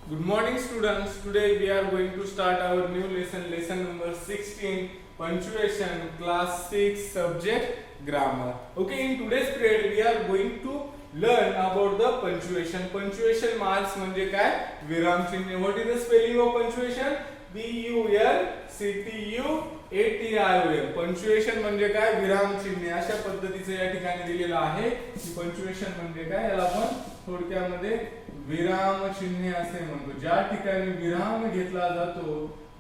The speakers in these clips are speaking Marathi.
Good morning, students. Today we are going to start our new lesson number 16, punctuation, class 6, subject grammar. Okay, in today's period we are going to learn about the punctuation. Punctuation marks म्हणजे काय? विराम चिन्ह. What is the spelling of punctuation? Punctuation. Punctuation म्हणजे काय? विराम चिन्ह. अशा पद्धतीचे या ठिकाणी दिलेलं आहे की पंक्च्युएशन म्हणजे काय? याला आपण थोडक्यामध्ये विराम चिन्ह असे म्हणतो. ज्या ठिकाणी विराम घेतला जातो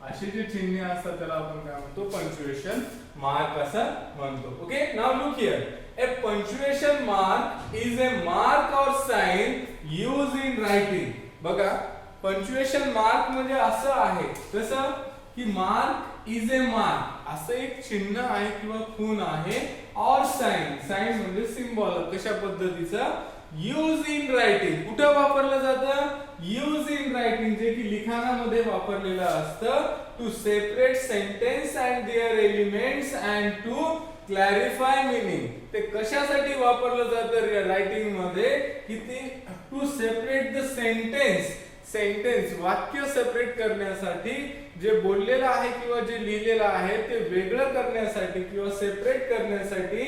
असे जे चिन्ह असतात त्याला आपण काय म्हणतो? पंक्च्युएशन मार्क असं म्हणतो. Okay, now look here. A punctuation mark is a mark or sign used in writing. बघा, पंक्च्युएशन मार्क म्हणजे असं आहे कसं की मार्क इज ए मार्क, असं एक चिन्ह आहे किंवा खूण आहे. और साइन, साइन म्हणजे सिंबॉल. कशा पद्धतीचा? Use in writing. कुठं वापरलं जातं? यूज इन रायटिंग, जे की लिखाणामध्ये वापरलेलं असतं. To separate sentence and their elements and to clarify meaning. ते कशासाठी वापरलं जातं रायटिंग मध्ये? की ते टू सेपरेट द सेंटेन्स वाक्य सेपरेट करण्यासाठी, जे बोललेलं आहे किंवा जे लिहिलेलं आहे ते वेगळं करण्यासाठी किंवा सेपरेट करण्यासाठी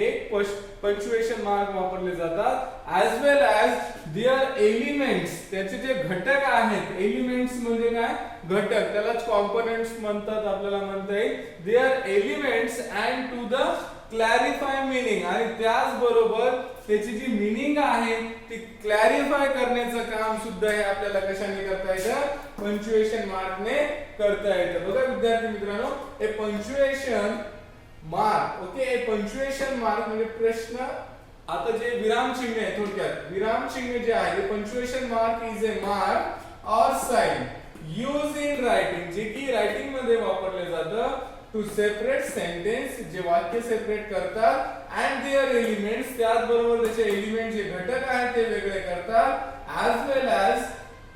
एक पंक्च्युएशन मार्क वापरले जातात. As well as there elements, त्याचे जे घटक आहेत. एलिमेंट्स म्हणजे काय? घटक. त्यालाच कॉम्पोनेंट्स म्हणतात, आपल्याला म्हणता येईल. Their elements and to the clarify meaning, आणि त्याचबरोबर त्याची जी मीनिंग आहे ती क्लॅरिफाय करण्याचं काम सुद्धा हे आपल्याला कशाने करता येतं? पंक्च्युएशन मार्कने करता येतं. बघा विद्यार्थी मित्रांनो, ए पंक्च्युएशन मार्क, ओके, ए पंक्च्युएशन मार्क म्हणजे प्रश्न. आता जे विराम चिन्ह आहे, थोडक्यात विराम चिन्ह जे आहे, punctuation mark is a mark और साइन यूज इन रायटिंग, जे की रायटिंग मध्ये वापरले जातं. टू सेपरेट सेंटेन्स, जे वाक्य सेपरेट करतात. अँड देअर एलिमेंट्स, त्याचबरोबर त्याचे एलिमेंट जे घटक आहेत ते वेगळे करतात. As well as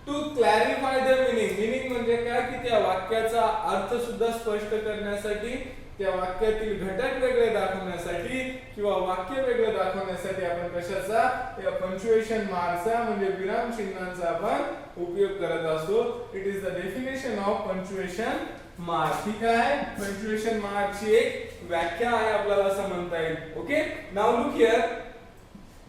to clarify the meaning. Meaning म्हणजे काय? की त्या वाक्याचा अर्थ सुद्धा स्पष्ट करण्यासाठी, त्या वाक्यातील घटक वेगळे दाखवण्यासाठी किंवा वाक्य वेगळे दाखवण्यासाठी आपण कशाचा? त्या पंक्च्युएशन मार्कचा म्हणजे विराम चिन्हांचा आपण उपयोग करत असतो. It is the definition of punctuation mark. ठीक आहे, पंक्च्युएशन मार्कची एक व्याख्या आहे, आपल्याला असं म्हणता येईल. Okay, now look here.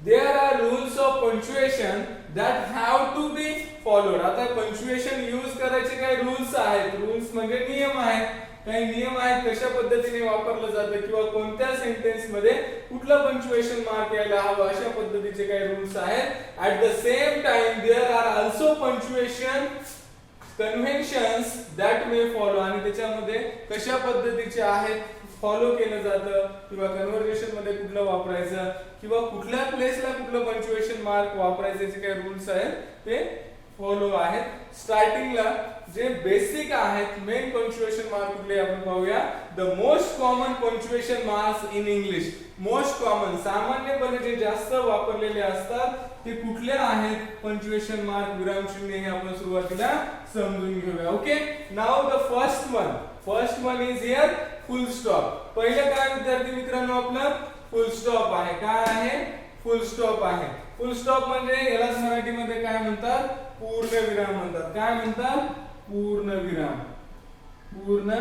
There are rules of punctuation that have to be followed. आता पंक्च्युएशन यूज करायचे काही रूल्स आहेत. रूल्स म्हणजे नियम आहेत. काही नियम आहेत कशा पद्धतीने वापरलं जातं किंवा कोणत्या सेंटेन्स मध्ये कुठलं पंक्च्युएशन मार्क यायला हवं, अशा पद्धतीचे काही रूल्स आहेत. At the same time there are also punctuation conventions that may follow, आणि त्याच्यामध्ये कशा पद्धतीचे आहेत फॉलो केलं जातं किंवा कन्व्हर्सेशन मध्ये कुठलं वापरायचं किंवा कुठल्या प्लेसला कुठलं पंक्च्युएशन मार्क वापरायचे, जे काही रूल्स आहेत ते फॉलो आहेत. स्टार्टिंगला जे बेसिक आहेत, मेन पंक्च्युएशन मार्क कुठले आपण पाहूया. The most common punctuation marks in English. Most common, सामान्यपणे जे जास्त वापरलेले असतात ते कुठले आहेत पंक्च्युएशन मार्क, विराम चिन्ह, हे आपण सुरुवातीला समजून घेऊया. Okay, now the first one is here full stop. पहिलं काय विद्यार्थी मित्रांनो? आपलं फुल स्टॉप आहे. काय आहे? फुल स्टॉप आहे. फुल स्टॉप म्हणजे यालाच मराठीमध्ये काय म्हणतात? पूर्ण विराम म्हणतात. काय म्हणतात? पूर्ण विराम. पूर्ण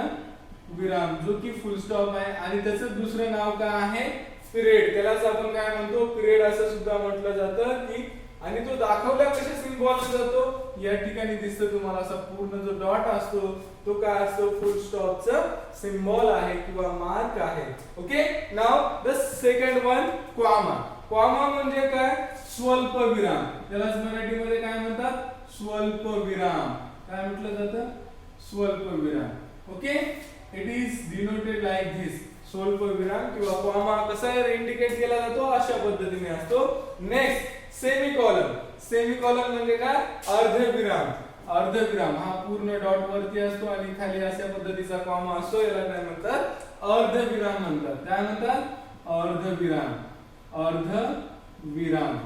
विराम, जो की फुल स्टॉप आहे. आणि त्याचं दुसरं नाव काय आहे? पिरियड. त्यालाच आपण काय म्हणतो? पिरियड असं सुद्धा म्हटलं जातं. की आणि तो दाखवला कशा सिंबॉलने जातो? या ठिकाणी दिसतं तुम्हाला असा पूर्ण जो डॉट असतो तो काय असतो? फुल स्टॉपचा सिंबॉल आहे किंवा मार्क आहे. Okay, now the second one, comma. Comma म्हणजे काय? स्वल्प विराम. त्यालाच मराठीमध्ये काय म्हणतात? स्वल्प विराम. काय म्हटलं जातं? स्वल्प विराम. Okay, it is denoted like this. स्वल्प विराम किंवा कॉमा कसा इंडिकेट केला जातो? अशा पद्धतीने असतो. Next, semicolon. सेमीकॉलन म्हणजे काय? अर्धविराम. अर्धविराम हा पूर्ण डॉट वरती असतो आणि खाली अशा पद्धतीचा कॉमा असतो. याला काय म्हणतात? अर्धविराम म्हणतात. काय म्हणतात? अर्धविराम. अर्धविराम.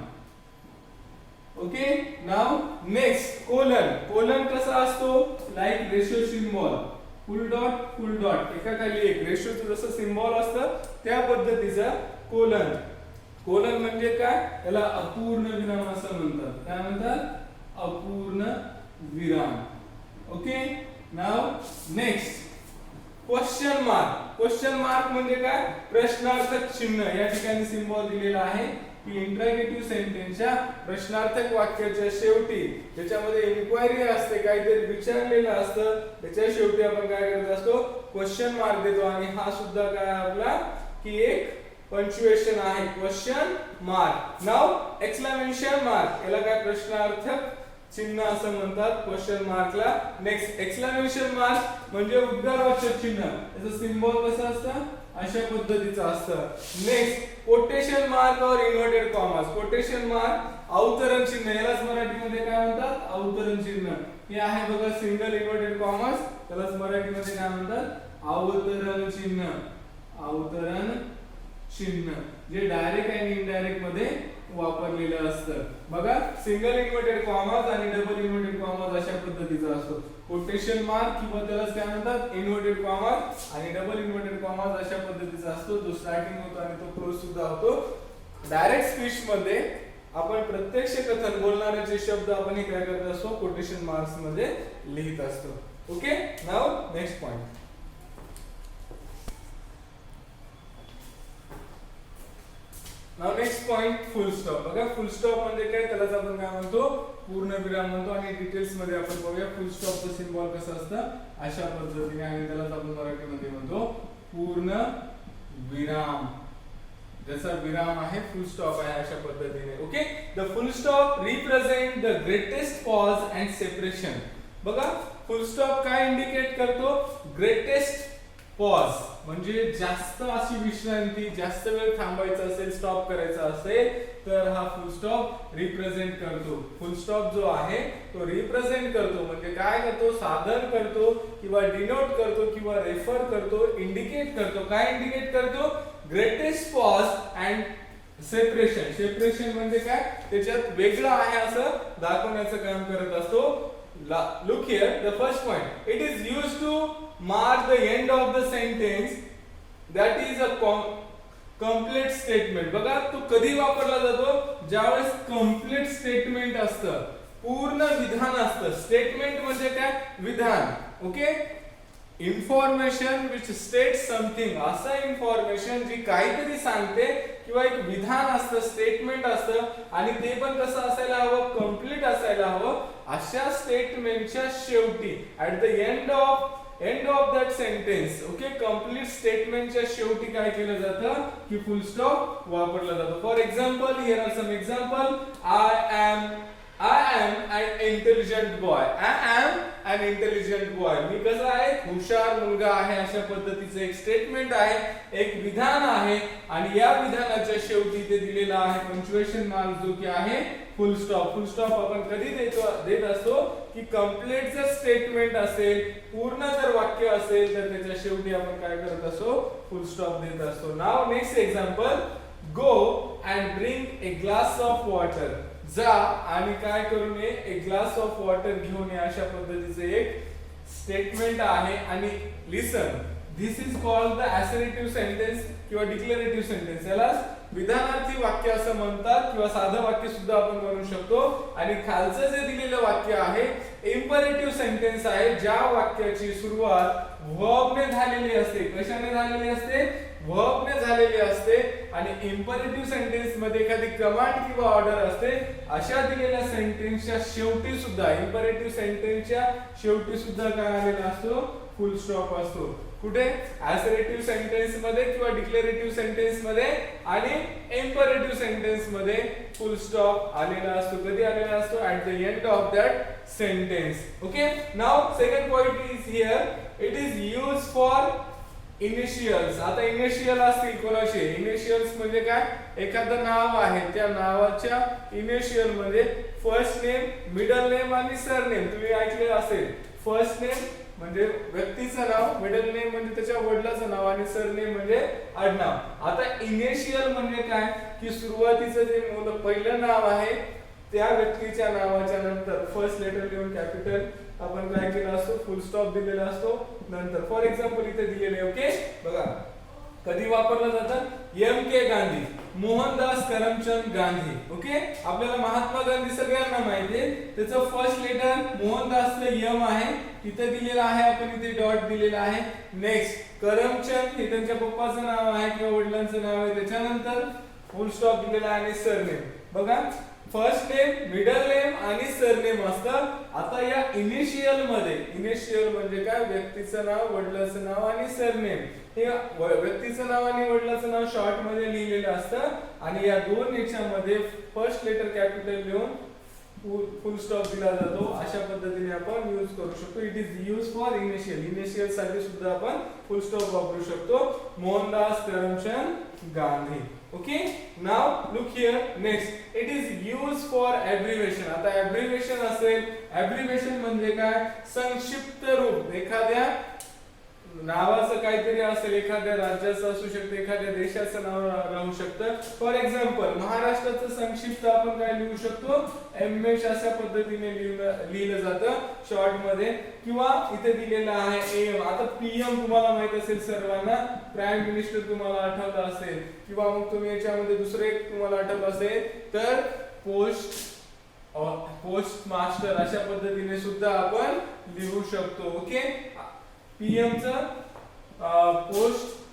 Okay, now next, colon. Colon कसा असतो? Like ratio symbol. फुल डॉट एका खाली एक, रेशोचं जसं सिंबॉल असतं त्या पद्धतीचा कोलन. कोलन म्हणजे काय? याला अपूर्ण विराम असं म्हणतात. काय म्हणतात? अपूर्ण विराम. ओके. नाव next question mark. Question mark म्हणजे काय? प्रश्नार्थक चिन्ह. या ठिकाणी सिम्बॉल दिलेला आहे की इंटरॉगेटिव्ह सेंटेन्सच्या प्रश्नार्थक वाक्याच्या शेवटी ज्याच्यामध्ये इन्क्वायरी असते, काहीतरी विचारलेलं असतं, त्याच्या शेवटी आपण काय करत असतो? क्वेश्चन मार्क देतो. आणि हा सुद्धा काय आपला की एक पंक्च्युएशन आहे. Question mark. नाव एक्सक्लेमेशन मार्क. याला काय? प्रश्नार्थक चिन्ह असं म्हणतात क्वेश्चन मार्कला. नेक्स्ट एक्सक्लेमेशन मार्क म्हणजे उद्गारवाचक चिन्ह. याचं सिम्बॉल कसं असतं? अशा पद्धतीचं असतं. नेक्स्ट कोटेशन मार्क और इन्व्हर्टेड कॉमास. कोटेशन मार्क अवतरण चिन्ह. यालाच मराठीमध्ये काय म्हणतात? अवतरण चिन्ह. हे आहे बघा सिंगल इन्व्हर्टेड कॉमास. त्यालाच मराठीमध्ये काय म्हणतात? अवतरण चिन्ह. अवतरण चिन्ह जे डायरेक्ट आणि इनडायरेक्ट मध्ये वापरलेलं असतं. बघा सिंगल इन्व्हर्टेड कॉमास आणि डबल इन्व्हर्टेड कॉमास अशा पद्धतीचा असतो. कोटेशन मार्क किंवा त्यालाच काय म्हणतात? इन्व्हर्टेड कॉमास आणि डबल इन्व्हर्टेड कॉमास अशा पद्धतीचा असतो. जो स्टार्टिंग होतो आणि तो क्लोज सुद्धा होतो. डायरेक्ट स्पीच मध्ये आपण प्रत्यक्ष कथन बोलणारे जे शब्द आपण हे काय करत असतो? कोटेशन मार्क्स मध्ये लिहित असतो. Okay. Now next point. Now next point फुल स्टॉप. बघा फुल स्टॉप म्हणजे काय? त्यालाच आपण काय म्हणतो? पूर्ण विराम म्हणतो. आणि डिटेल्स मध्ये आपण बघूया फुल स्टॉपचं सिम्बॉल कसं असतं अशा पद्धतीने. आणि त्यालाच आपण मराठीमध्ये म्हणतो पूर्ण विराम. जसा विराम आहे फुल स्टॉप आहे अशा पद्धतीने. Okay. The full stop represent the greatest pause and separation. बघा फुल स्टॉप काय इंडिकेट करतो? ग्रेटेस्ट पॉज म्हणजे जास्त अशी विश्रांती, जास्त वेळ थांबायचा असेल, स्टॉप करायचा असेल तर हा फुल स्टॉप रिप्रेझेंट करतो. फुल स्टॉप जो आहे तो रिप्रेझेंट करतो म्हणजे काय करतो? सादर करतो किंवा डिनोट करतो किंवा रेफर करतो, इंडिकेट करतो. काय इंडिकेट करतो? Greatest pause and separation. Separation म्हणजे काय? त्याच्यात वेगळं आहे असं दाखवण्याचं काम करत असतो. Look here, the first point. It is used to mark the end of the sentence. That is a complete statement. बघा तो कधी वापरला जातो? ज्यावेळेस कंप्लीट स्टेटमेंट असतं, पूर्ण विधान असतं. स्टेटमेंट म्हणजे काय? विधान. Okay. Information which state something. असं इन्फॉर्मेशन जी काहीतरी सांगते किंवा एक विधान असतं, स्टेटमेंट असतं. आणि ते पण कसं असायला हवं? कंप्लीट असायला हवं. अशा स्टेटमेंटच्या शेवटी at the end of that sentence. Okay. Complete स्टेटमेंटच्या शेवटी काय केलं जातं? की फुल स्टॉप वापरला जातो. For example here are some example. I am an intelligent boy. I am an intelligent boy. मी कसा आहे? हुशार मुलगा आहे. अशा पद्धतीचं एक स्टेटमेंट आहे, एक विधान आहे. आणि या विधानाच्या शेवटी ते दिलेला आहे पंक्च्युएशन मार्क जो की आहे फुल स्टॉप. फुल स्टॉप आपण कधी देत असतो? की कंप्लीट जर स्टेटमेंट असेल, पूर्ण जर वाक्य असेल तर त्याच्या शेवटी आपण काय करत असतो? फुल स्टॉप देत असतो. Now next example. Go and drink a glass of water. जा आणि काय करून ये? एक ग्लास ऑफ वॉटर घेऊन ये. अशा पद्धतीचे एक स्टेटमेंट आहे. आणि listen, this is called the assertive sentence किंवा डिक्लेरेटिव्ह सेंटेन्स. याला विधानार्थी वाक्य असं म्हणतात किंवा साधं वाक्य सुद्धा आपण म्हणू शकतो. आणि खालचं जे दिलेलं वाक्य आहे इम्परेटिव्ह सेंटेन्स आहे, ज्या वाक्याची सुरुवात वर्बने झालेली असते. कशाने झालेली असते? वर्बने झालेली असते. आणि इम्परेटिव्ह सेंटेन्स मध्ये एखादी कमांड किंवा ऑर्डर असते. अशा दिलेल्या सेंटेन्सच्या शेवटी सुद्धा, इम्परेटिव्ह सेंटेन्सच्या शेवटी सुद्धा काय आलेला असतो? फुल स्टॉप असतो. कुठे? असर्टिव्ह सेंटेन्स मध्ये किंवा डिक्लेरेटिव्ह सेंटेन्स मध्ये आणि इम्परेटिव्ह सेंटेन्स मध्ये फुल स्टॉप आलेला असतो. कधी आलेला असतो? At the end of that sentence. Okay. Now second point is here. It is used for initials. आता इनिशियल असतील कोणाचे? इनिशियल्स म्हणजे काय? एखादं नाव आहे, त्या नावाच्या इनिशियल मध्ये फर्स्ट नेम, मिडल नेम आणि सरनेम. तुम्ही ऐकले असेल. फर्स्ट नेम म्हणजे व्यक्तीचं नाव, मिडल नेम म्हणजे त्याच्या वडिलांचं नाव आणि सरनेम म्हणजे आडनाव. आता इनिशियल म्हणजे काय? की सुरुवातीचं जे पहिलं नाव आहे त्या व्यक्तीच्या नावाच्या नंतर फर्स्ट लेटर लिहून कॅपिटल आपण काय केला असतो? फुल स्टॉप दिलेला असतो नंतर. फॉर एक्झाम्पल इथे दिलेले. ओके. बघा कधी वापरलं जातं? एम के गांधी, मोहनदास करमचंद गांधी. ओके, आपल्याला महात्मा गांधी सगळ्यांना माहिती आहे. त्याचं फर्स्ट लेटर मोहनदासचं एम आहे, इथे दिलेलं आहे, आपण इथे डॉट दिलेला आहे. नेक्स्ट करमचंद हे त्यांच्या पप्पाचं नाव आहे किंवा वडिलांचं नाव आहे, त्याच्यानंतर फुल स्टॉप दिलेला आहे आणि सरनेम. बघा, फर्स्ट नेम, मिडल नेम आणि सरनेम असतं. आता या इनिशियल मध्ये, इनिशियल म्हणजे काय? व्यक्तीचं नाव, वडिलांचं नाव आणि सरनेम. हे व्यक्तीचं नाव आणि वडिलांचं नाव शॉर्ट मध्ये लिहिलेलं असतं आणि या दोन याच्यामध्ये फर्स्ट लेटर कॅपिटल लिहून फुल स्टॉप दिला जातो. अशा पद्धतीने आपण यूज करू शकतो. It is use for initial. Initial साठी सुद्धा आपण फुल स्टॉप वापरू शकतो. Mohandas Karamchand Gandhi. Okay, now look here. Next, it is use for abbreviation. आता एब्रिव्हिएशन असेल, एब्रिव्हिएशन म्हणजे काय? संक्षिप्त रूप. एखाद्या नावाचं काहीतरी असेल, एखाद्या राज्याचं असू शकतं, एखाद्या देशाचं नाव राहू शकतं. फॉर एक्झाम्पल, महाराष्ट्राचं संक्षिप्त आपण काय लिहू शकतो? एमएच अशा पद्धतीने लिहिलं जातं शॉर्ट मध्ये. किंवा इथे दिलेलं आहे एम. आता पीएम तुम्हाला माहित असेल सर्वांना, प्राईम मिनिस्टर तुम्हाला आठवलं असेल, किंवा मग तुम्ही याच्यामध्ये दुसरे एक तुम्हाला आठवलं असेल तर पोस्ट मास्टर अशा पद्धतीने सुद्धा आपण लिहू शकतो. ओके, पीएम चं पोस्ट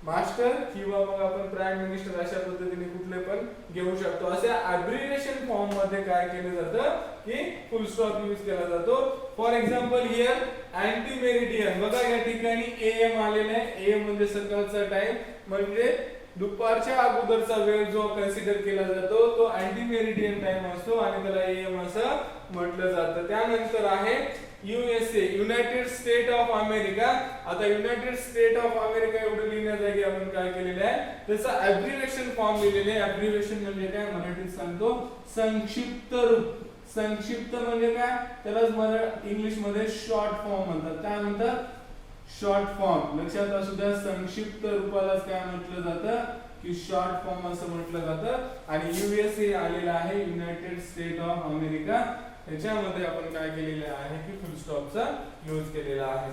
मास्टर किंवा मग आपण प्राईम मिनिस्टर अशा पद्धतीने कुठले पण घेऊ शकतो. असे अब्रिव्हिएशन फॉर्म मध्ये काय केलं जातं की फुल स्टॉप यूज केला जातो. For example here anti meridian. बघा या ठिकाणी एएम आलेलं आहे. एएम म्हणजे सकाळचा टाइम, म्हणजे दुपारच्या अगोदरचा वेळ जो कन्सिडर केला जातो तो अँटी मेरिडियन टाइम असतो आणि त्याला एएम असं म्हटलं जातं. त्यानंतर आहे USA, United state of America. आता युनायटेड स्टेट ऑफ अमेरिका एवढं लिहिण्यासाठी आपण काय केलेलं आहे? त्याचा अब्रिव्हिएशन फॉर्म लिहिलेले आहे. अब्रिव्हिएशन म्हणजे काय? मराठीत सांगतो, संक्षिप्त रूप. संक्षिप्त म्हणजे काय? त्यालाच इंग्लिश मध्ये शॉर्ट फॉर्म म्हणतात. काय म्हणतात? Short form. लक्षात असू द्या, संक्षिप्त रूपालाच काय म्हटलं जातं की शॉर्ट फॉर्म असं म्हटलं जातं. आणि यूएसए आलेला आहे, युनायटेड स्टेट ऑफ अमेरिका. याच्यामध्ये आपण काय केलेले आहे की फुल स्टॉपचा यूज केलेला आहे.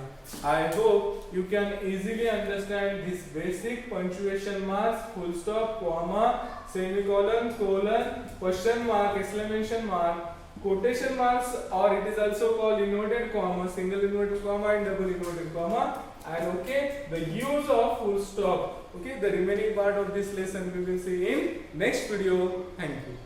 I hope you can easily understand this basic punctuation marks, full stop, comma, semicolon, colon, question mark, exclamation mark, quotation marks, or it is also called inverted comma, single inverted comma and double inverted comma. And okay, the use of full stop. Okay, the remaining part of this lesson we will see in next video. Thank you.